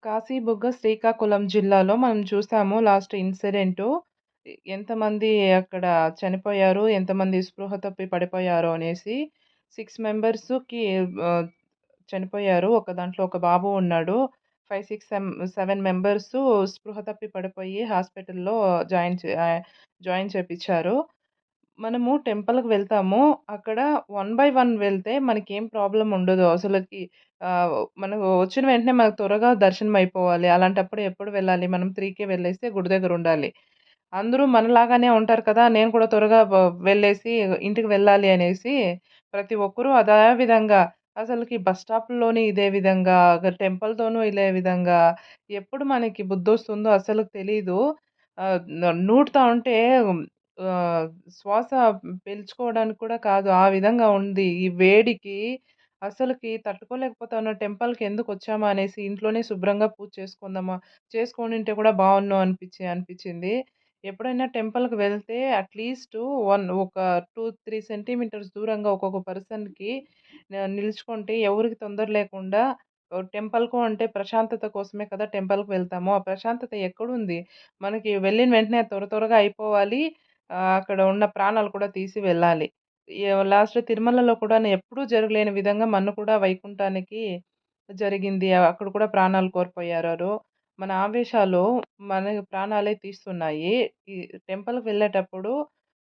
కాశీబుగ్గ శ్రీకాకుళం జిల్లాలో మనం చూసాము లాస్ట్ ఇన్సిడెంటు. ఎంతమంది అక్కడ చనిపోయారు, ఎంతమంది స్పృహ తప్పి పడిపోయారో అనేసి. 6 మెంబర్స్‌కి ఆహ్, చనిపోయారు. దాంట్లో ఒక బాబు ఉన్నాడు. 5, 6, 7 మెంబర్సు స్పృహ తప్పి పడిపోయి హాస్పిటల్‌లో జాయిన్ చేపిచ్చారు. మనము టెంపుల్‌కి వెళ్తాము. అక్కడ వన్ బై వన్ వెళ్తే మనకేం ప్రాబ్లమ్ ఉండదు. మనకు వచ్చిన వెంటనే మనకు త్వరగా దర్శనం అయిపోవాలి. అలాంటప్పుడు ఎప్పుడు వెళ్ళాలి? మనం 3కే వెళ్ళేసి గుడి దగ్గర ఉండాలి. అందరూ మనలాగానే ఉంటారు కదా! నేను కూడా త్వరగా వెళ్ళేసి ఇంటికి వెళ్ళాలి అనేసి ప్రతి ఒక్కరు అదే విధంగా అసలకి బస్ స్టాప్‌లోని ఇదే విధంగా, టెంపుల్‌తోనూ ఇదే విధంగా ఎప్పుడు మనకి బుద్ధొస్తుందో అసలు తెలీదు. నూటుతా ఉంటే ఆహ్, శ్వాస పీల్చుకోవడానికి కూడా కాదు. ఆ విధంగా ఉంది. ఈ వేడికి అసలకి తట్టుకోలేకపోతాను. టెంపుల్‌కి ఎందుకొచ్చామా అనేసి ఇంట్లోనే శుభ్రంగా పూజ చేసుకొనుంటే కూడా బావున్ను అనిపిచ్చింది. ఎప్పుడైనా టెంపుల్‌కి వెళ్తే అట్‌లీస్ట్ ఒక 2, 3 సెంటీమీటర్స్ దూరంగా ఒక్కొక్క పర్సన్‌కి నిలుచుకుంటే ఎవరికీ తొందర లేకుండా టెంపుల్‌కు అంటే ప్రశాంతత కోసమే కదా టెంపుల్‌కి వెళ్తాము. ఆ ప్రశాంతత ఎక్కడుంది? మనకి వెళ్ళిన వెంటనే త్వరగా అయిపోవాలి. అక్కడ ఉన్న ప్రాణాలు కూడా తీసి వెళ్ళాలి. లాస్ట్‌లో తిరుమలలో కూడా ఎప్పుడూ జరగలేని విధంగా మొన్న కూడా వైకుంఠానికి జరిగింది. అక్కడ కూడా ప్రాణాలు కోల్పోయారు. మన ఆవేశాలు మన ప్రాణాలే తీస్తున్నాయి. ఈ టెంపుల్‌కి వెళ్ళేటప్పుడు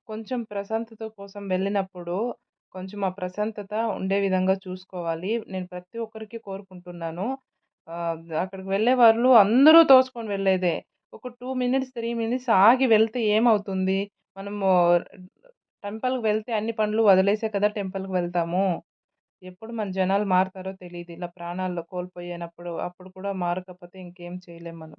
కొంచెం ప్రశాంతత కోసం వెళ్ళినప్పుడు కొంచెం ఆ ప్రశాంతత ఉండే విధంగా చూసుకోవాలి. నేను ప్రతి ఒక్కరికి కోరుకుంటున్నాను. అక్కడికి వెళ్ళేవాళ్ళు అందరూ తోసుకొని వెళ్ళేదే. ఒక 2 మినిట్స్, 3 మినిట్స్ ఆగి వెళ్తే ఏమవుతుంది? మనము టెంపుల్‌కి వెళ్తే అన్ని పనులు వదిలేసే కదా టెంపుల్‌కి వెళ్తాము. ఎప్పుడు మన జనాలు మారతారో తెలీదు. ఇలా ప్రాణాలు కోల్పోయినప్పుడు అప్పుడు కూడా మారకపోతే ఇంకేం చేయలేం మనం.